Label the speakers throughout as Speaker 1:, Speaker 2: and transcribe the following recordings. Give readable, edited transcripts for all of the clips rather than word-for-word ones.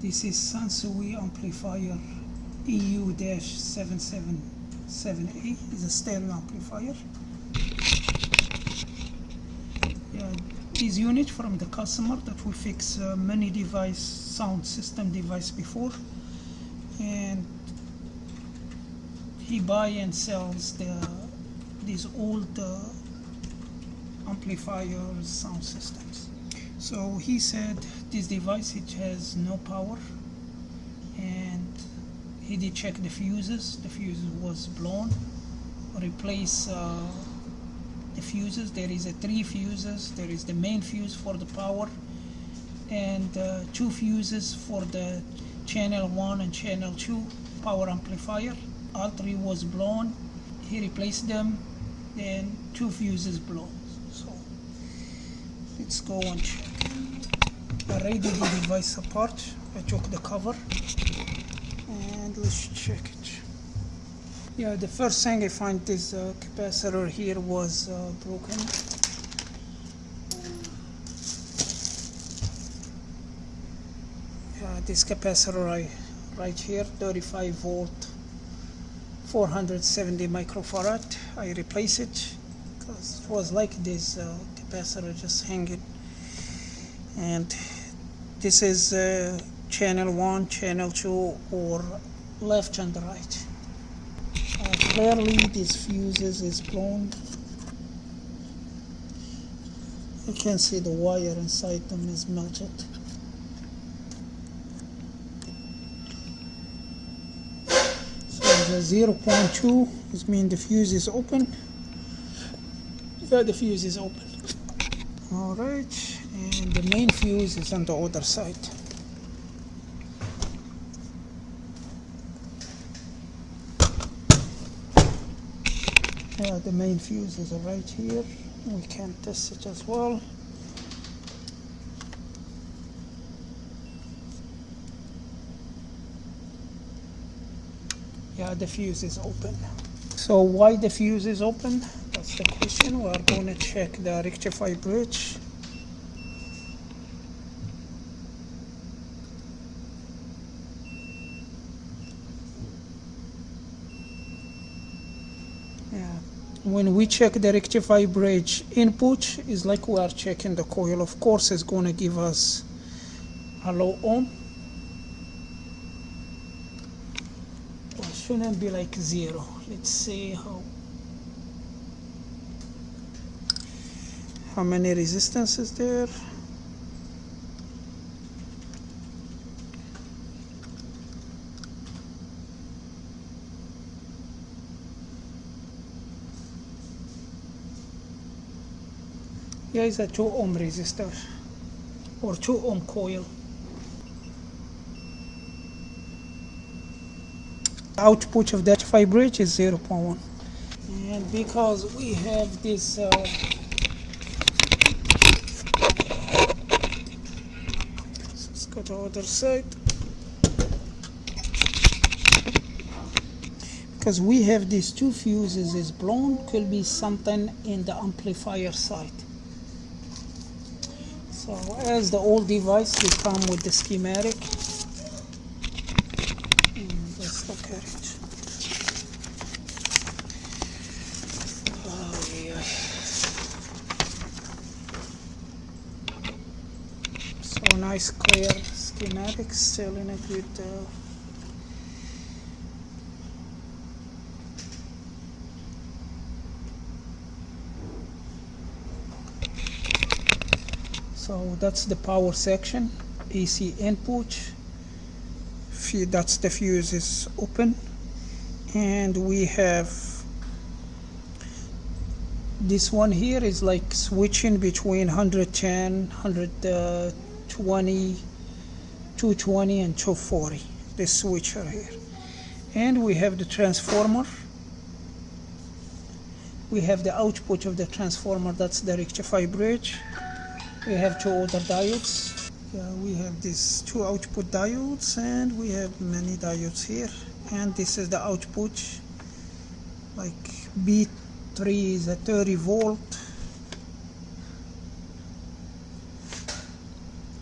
Speaker 1: This is SUNSUI amplifier AU-777A. Is a stereo amplifier. This unit from the customer that we fix many device sound system device before, and he buy and sells these old amplifiers sound systems. So he said this device, it has no power, and he did check the fuses. The fuse was blown. Replace the fuses. There is 3 fuses. There is the main fuse for the power, and 2 fuses for the channel 1 and channel 2 power amplifier. All 3 was blown. He replaced them, then 2 fuses blown. So let's go and check. I already did the device apart. I took the cover and let's check it. Yeah, the first thing I find, this capacitor here was broken. This capacitor right here, 35 volt, 470 microfarad. I replace it because it was like this capacitor just hanging. And this is channel 1, channel 2, or left and right. Clearly this fuses is blown. You can see the wire inside them is melted. So the 0.2 is mean the fuse is open. Yeah, the fuse is open. Alright, and the main fuse is on the other side. Yeah, the main fuse is right here. We can test it as well. Yeah, the fuse is open. So why the fuse is open? That's the question. We are going to check the rectifier bridge. When we check the rectifier bridge input, is like we are checking the coil. Of course, it's going to give us a low ohm. Well, it shouldn't be like 0. Let's see how many resistances there. Here is a 2 ohm resistor or 2 ohm coil. Output of that rectifier bridge is 0.1. And because we have this let's go to the other side. Because we have these 2 fuses is blown, could be something in the amplifier side. So as the old device, they come with the schematic, and let's look at it. Oh, yeah. So nice clear schematic, still in a good so that's the power section, AC input. That's the fuse is open, and we have this one here is like switching between 110, 120, 220, and 240. This switcher here, and we have the transformer. We have the output of the transformer. That's the rectifier bridge. We have 2 other diodes. Yeah, we have these 2 output diodes, and we have many diodes here. And this is the output. Like B3 is a 30 volt.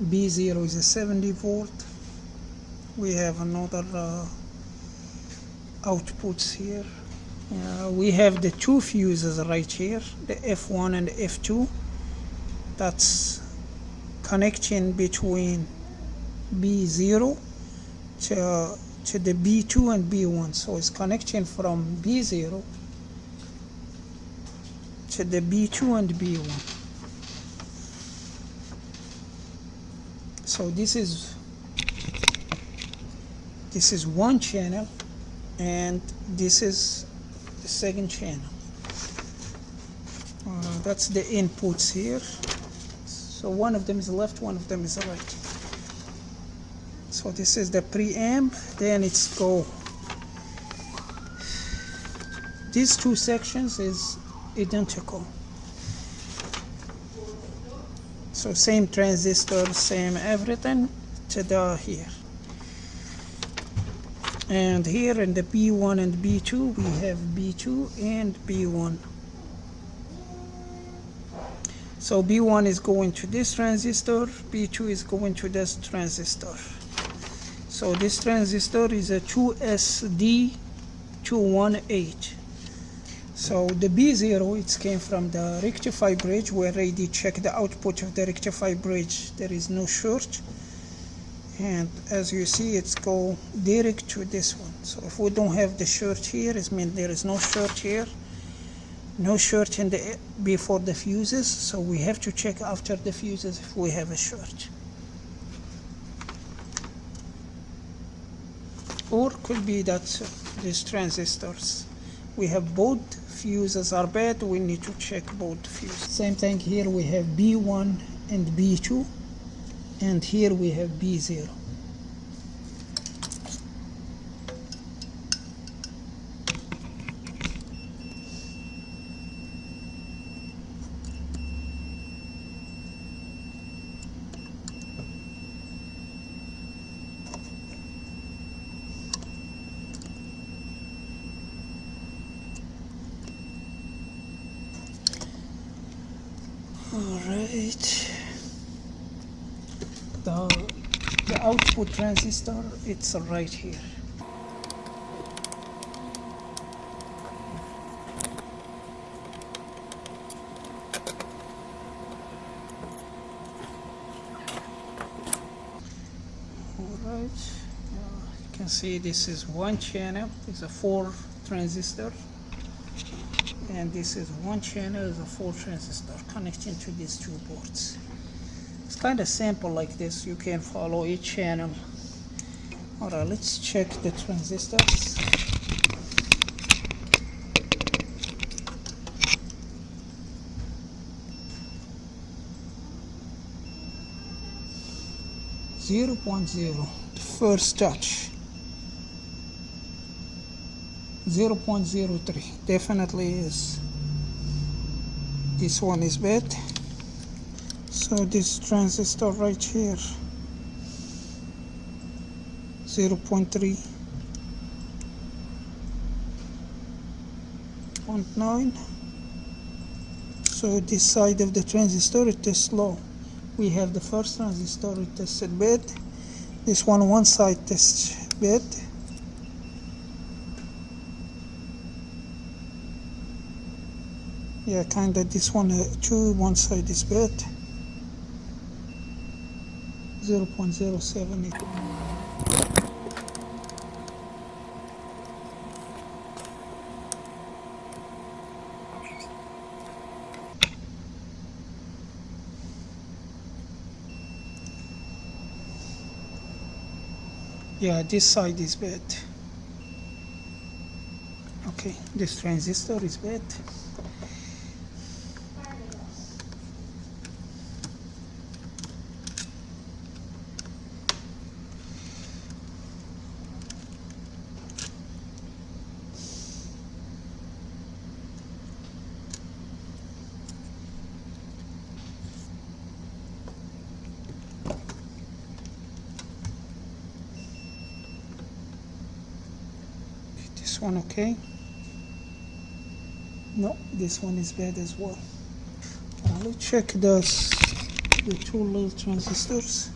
Speaker 1: B0 is a 70 volt. We have another outputs here. We have the two fuses right here, the F1 and the F2. That's connection between B0 to the B2 and B1. So it's connection from B0 to the B2 and B1. So this is one channel, and this is the second channel. That's the inputs here. So one of them is left, one of them is right. So this is the preamp, then it's go. These two sections is identical. So same transistor, same everything to the here. And here in the B1 and B2, we have B2 and B1. So B1 is going to this transistor, B2 is going to this transistor. So this transistor is a 2SD218. So the B0, it came from the rectifier bridge. We already checked the output of the rectifier bridge. There is no short. And as you see, it's go direct to this one. So if we don't have the short here, it means there is no short here. No short in the before the fuses. So we have to check after the fuses if we have a short. Or could be that these transistors, we have both fuses are bad, we need to check both fuses. Same thing here, we have B1 and B2, and here we have B0. Alright, the output transistor, it's right here. Alright, you can see this is one channel, it's a 4 transistor. And this is one channel, is a 4 transistor connecting to these two boards. It's kind of simple like this. You can follow each channel. Alright, let's check the transistors. .0, the first touch. 0.03 definitely is, this one is bad. So this transistor right here, 0.3, 0.9. So this side of the transistor, it is low. We have the first transistor, it tested bad. This one side tests bad. Yeah, kinda this one too, one side is bad. 0.07. Yeah, this side is bad. Okay, this transistor is bad. This one okay? No, this one is bad as well. Let's check the two little transistors.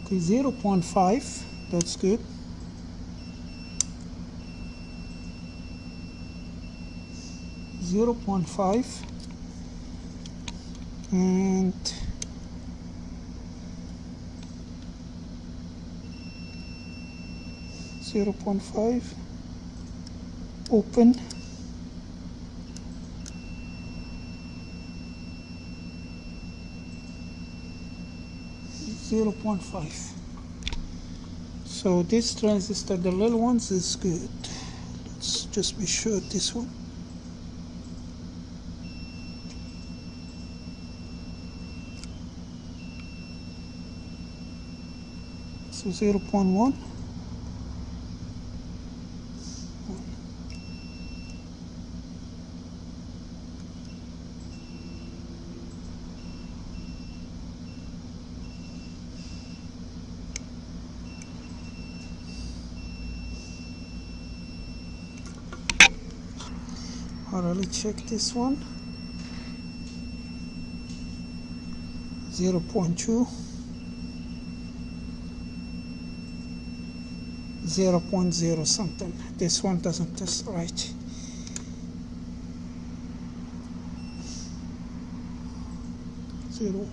Speaker 1: Okay, 0.5, that's good. .5 and 0.5 open, .5. So this transistor, the little ones, is good. Let's just be sure this one. So 0.1. Alright, let's check this one. 0.2, 0.0 something. This one doesn't test right. Zero.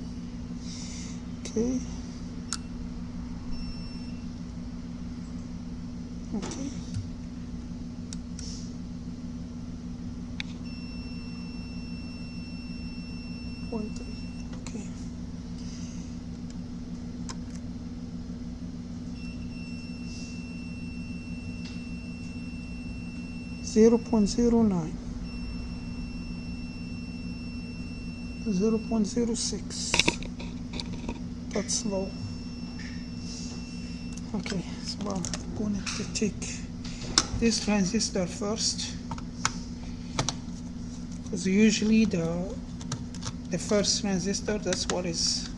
Speaker 1: Okay. Okay. Okay. 0.09, 0.06. That's low. Okay, so I'm going to take this transistor first, because usually the first transistor, that's what is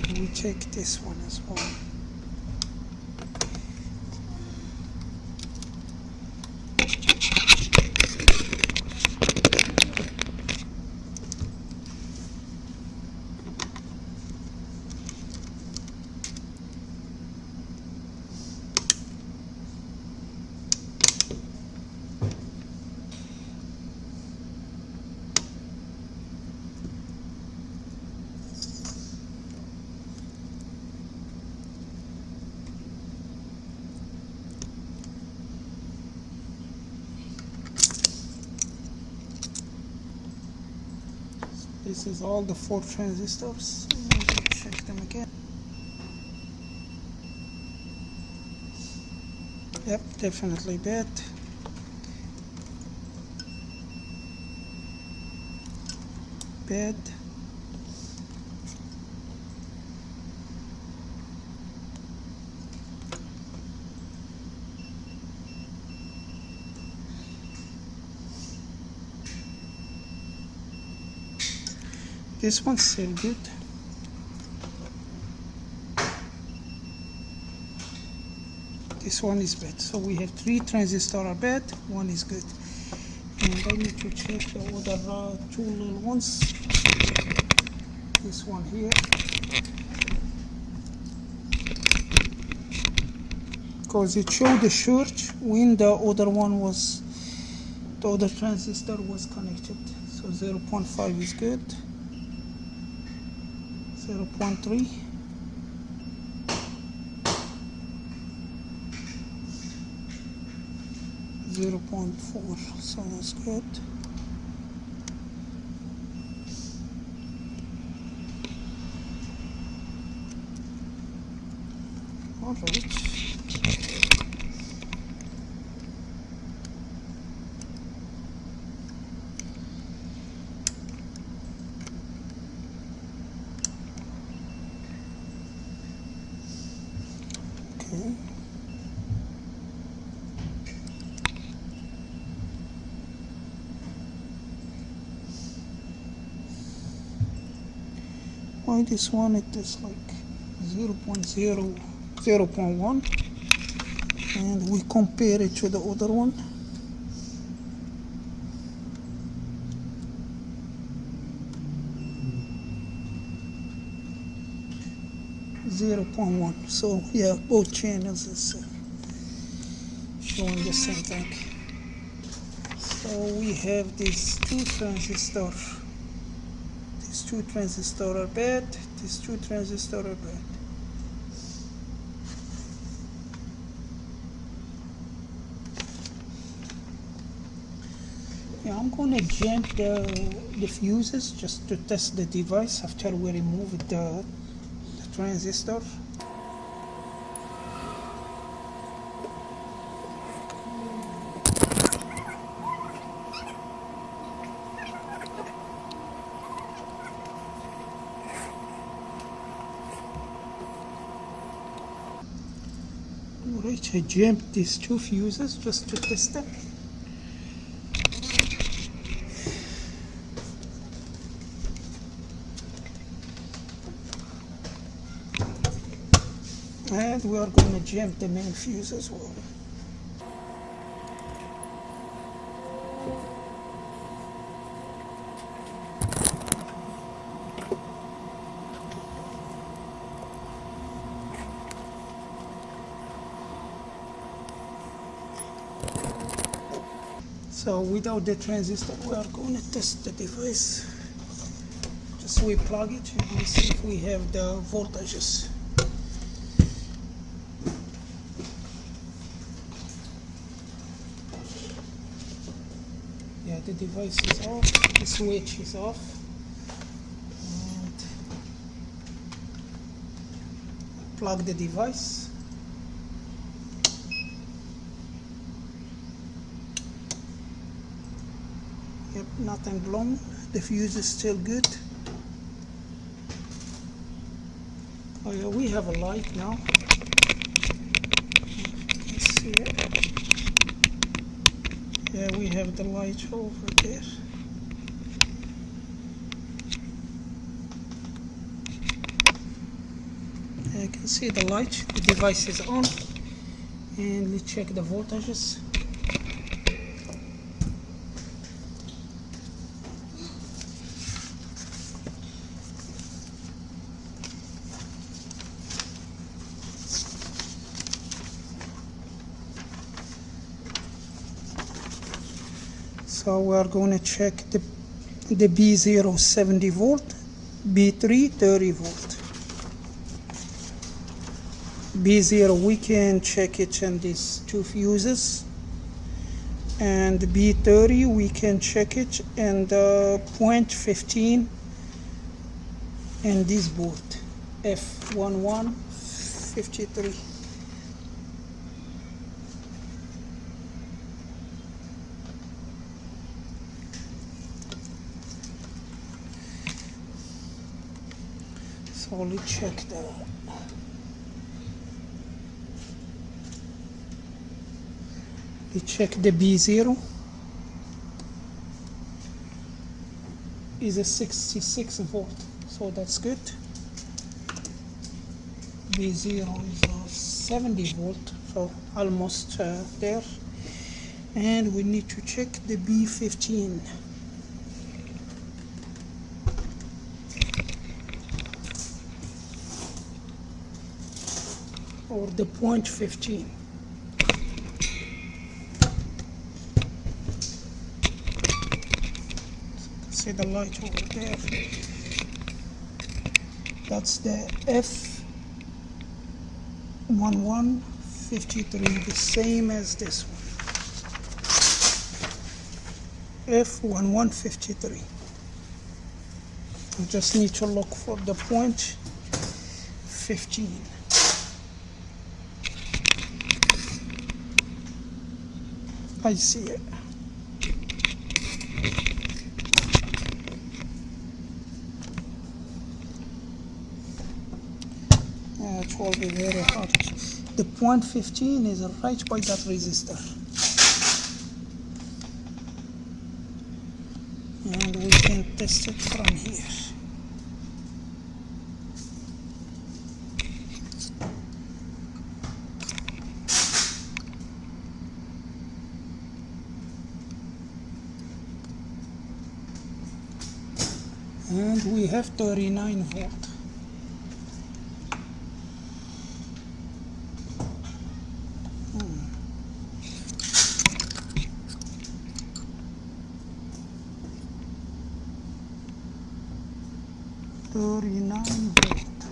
Speaker 1: and we check this one as well. This is all the 4 transistors. Check them again. Yep, definitely bad. Bad. This one's still good. This one is bad. So we have 3 transistors are bad, 1 is good. And I need to check the other 2 little ones. This one here. Because it showed the surge when the other one was, the other transistor was connected. So 0.5 is good. 0.3, 0.4, so that's good. All right. Why this one it is like 0.0, 0.1. and we compare it to the other one. .1. So yeah, both channels is showing the same thing. So we have these two transistors. These two transistors are bad. These two transistors are bad. Yeah, I'm going to jump the fuses just to test the device after we remove the transistor. Alright, I jumped these two fuses just to test them. And we are going to jump the main fuse as well. So without the transistor, we are going to test the device. Just we plug it and we see if we have the voltages. Yeah, the device is off, the switch is off, and plug the device. Yep, nothing blown, the fuse is still good. Oh yeah, we have a light now. You can see it. Yeah, we have the light over there. You can see the light, the device is on. And let's check the voltages. So we are going to check the B0 70 volt, B3 30 volt. B0 we can check it in these two fuses, and B30 we can check it in the point 15 and this board F1153. So let's check the B0 is a 66 volt, so that's good. B0 is a 70 volt, so almost there. And we need to check the B15. Or the point 15. See the light over there. That's the F1153, the same as this one. F1153. We just need to look for the point 15. I see it. It will be very hot. The point 15 is right by that resistor. And we can test it from here. and we have 39 volt. Hmm. 39 volt.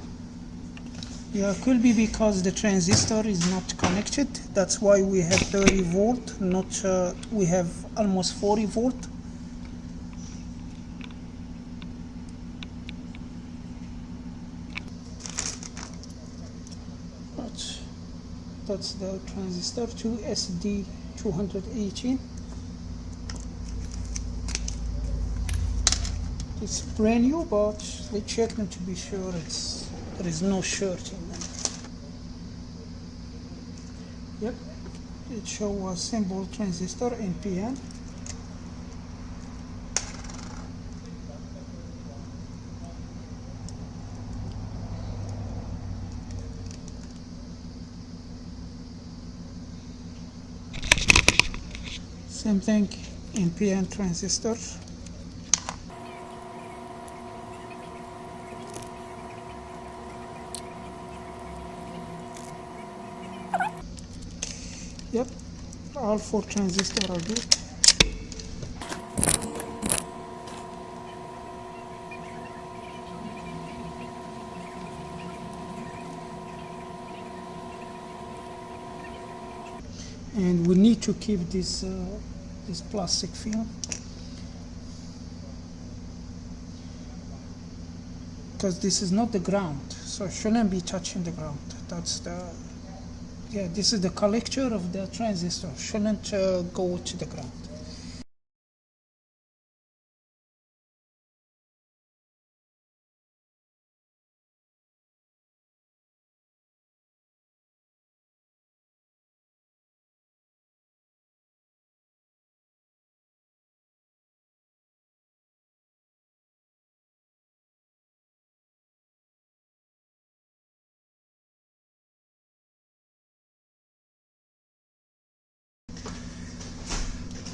Speaker 1: Yeah, could be because the transistor is not connected. That's why we have 30 volt, not we have almost 40 volt. That's the transistor to SD218. It's brand new, but we check them to be sure there is no short in them. Yep, it shows a symbol transistor NPN. Same thing, NPN transistor. Yep, all 4 transistors are good. And we need to keep this plastic film, because this is not the ground, so it shouldn't be touching the ground. That's this is the collector of the transistor, shouldn't go to the ground.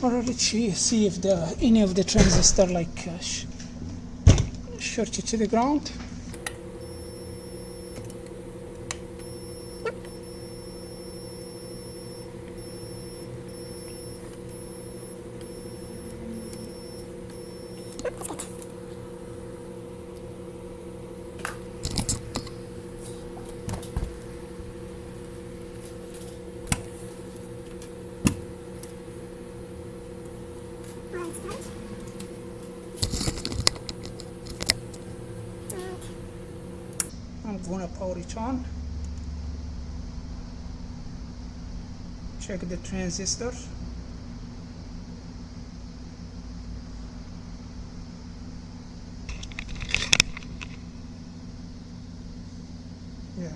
Speaker 1: Alright, let's see if any of the transistor like shorted to the ground. I'm gonna power it on. Check the transistor. Yeah.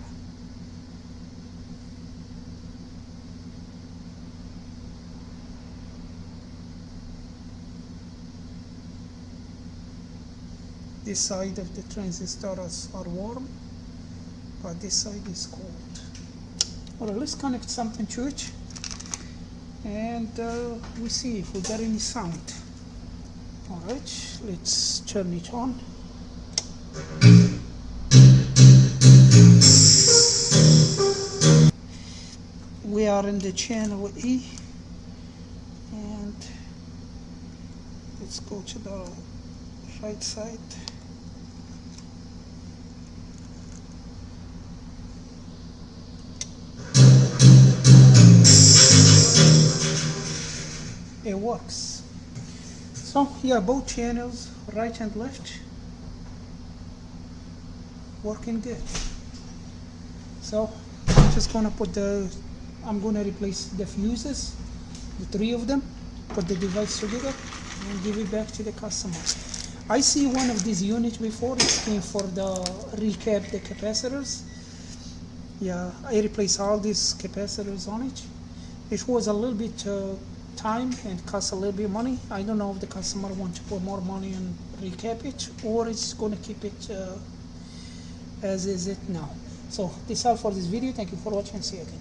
Speaker 1: This side of the transistors are warm, but this side is cold. Alright, let's connect something to it, and we see if we get any sound. Alright, let's turn it on. We are in the channel E, and let's go to the right side. It works. So yeah, both channels, right and left, working good. So I'm just gonna I'm gonna replace the fuses, the 3 of them, put the device together and give it back to the customer. I see one of these units before, it came for the recap the capacitors. Yeah, I replaced all these capacitors on it. It was a little bit time and cost a little bit of money. I don't know if the customer wants to put more money and recap it, or it's going to keep it as is it now. So this is all for this video. Thank you for watching, and see you again.